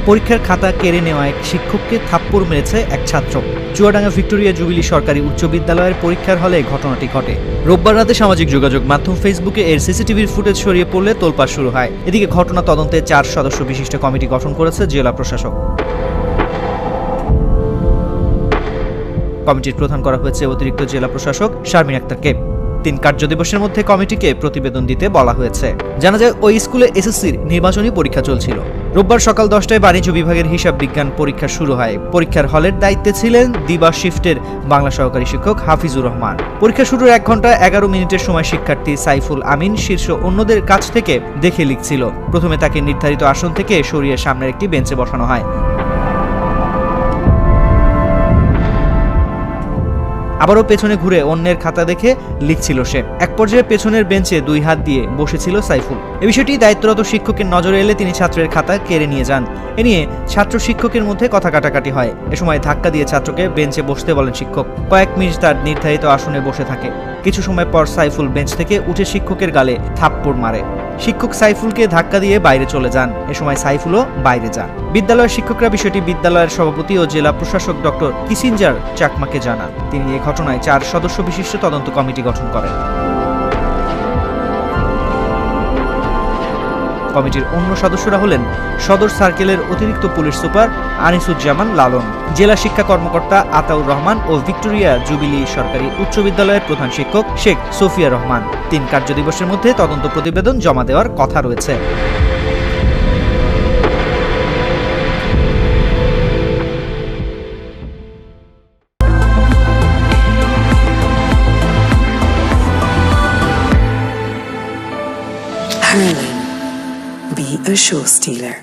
পরীক্ষার খাতা কেড়ে নেওয়া এক শিক্ষককে থাপ্পড় মেরেছে এক ছাত্র। চুয়াডাঙ্গা ভিক্টোরিয়া জুবিলি সরকারি উচ্চ বিদ্যালয়ের পরীক্ষার হলে ঘটনাটি ঘটে। রোববার রাতে সামাজিক যোগাযোগ মাধ্যম ফেসবুকে এর সিসিটিভির ফুটেজ ছড়িয়ে পড়লে তোলপাড় শুরু হয়। এদিকে ঘটনা তদন্তে 4 সদস্য বিশিষ্ট কমিটি গঠন করেছে জেলা প্রশাসক। কমিটির প্রধান করা হয়েছে অতিরিক্ত জেলা প্রশাসক শারমিন আক্তারকে। 3 কার্যদিবসের মধ্যে কমিটিকে প্রতিবেদন দিতে বলা হয়েছে। জানা যায় ওই স্কুলে এসএসসির নির্বাচনী পরীক্ষা চলছিল। রোববার সকাল 10টায় বাণিজ্য বিভাগের হিসাব বিজ্ঞান পরীক্ষা শুরু হয়। পরীক্ষার হলের দায়িত্বে ছিলেন দিবা শিফটের বাংলা সহকারী শিক্ষক হাফিজুর রহমান। পরীক্ষা শুরুর 1 ঘন্টা 11 মিনিটের সময় শিক্ষার্থী সাইফুল আমিন শীর্ষ অন্যদের কাছ থেকে দেখে লিখছিল। প্রথমে তাকে নির্ধারিত আসন থেকে সরিয়ে সামনের একটি বেঞ্চে বসানো হয়। আবারও পেছনে ঘুরে অন্যের খাতা দেখে লিখছিল সে। এক পর্যায়ে পেছনের বেঞ্চে 2 হাত দিয়ে বসেছিল সাইফুল। এই বিষয়টি দায়িত্বরত শিক্ষকের নজরে এলে তিনি ছাত্রের খাতা কেড়ে নিয়ে যান। এ নিয়ে ছাত্র শিক্ষকের মধ্যে কথা কাটাকাটি হয়। এ সময় ধাক্কা দিয়ে ছাত্রকে বেঞ্চে বসতে বলেন শিক্ষক। কয়েক মিনিট তার নির্ধারিত আসনে বসে থাকে। কিছু সময় পর সাইফুল বেঞ্চ থেকে উঠে শিক্ষকের গালে থাপ্পড় মারে। শিক্ষক সাইফুলকে ধাক্কা দিয়ে বাইরে চলে যান। এ সময় সাইফুলও বাইরে যান। বিদ্যালয়ের শিক্ষকরা বিষয়টি বিদ্যালয়ের সভাপতি ও জেলা প্রশাসক ডক্টর কিসিঞ্জার চাকমাকে জানান। তিনি এই ঘটনায় 4 সদস্য বিশিষ্ট তদন্ত কমিটি গঠন করেন। কমিটির অন্য সদস্যরা হলেন সদর সার্কেলের অতিরিক্ত পুলিশ সুপার আনিসুজ্জামান লালন, জেলা শিক্ষা কর্মকর্তা আতাউর রহমান ও ভিক্টোরিয়া জুবিলি সরকারি উচ্চ বিদ্যালয়ের প্রধান শিক্ষক শেখ সোফিয়া রহমান। 3 কার্যদিবসের মধ্যে তদন্ত প্রতিবেদন জমা দেওয়ার কথা রয়েছে। Hurling. Be a show stealer.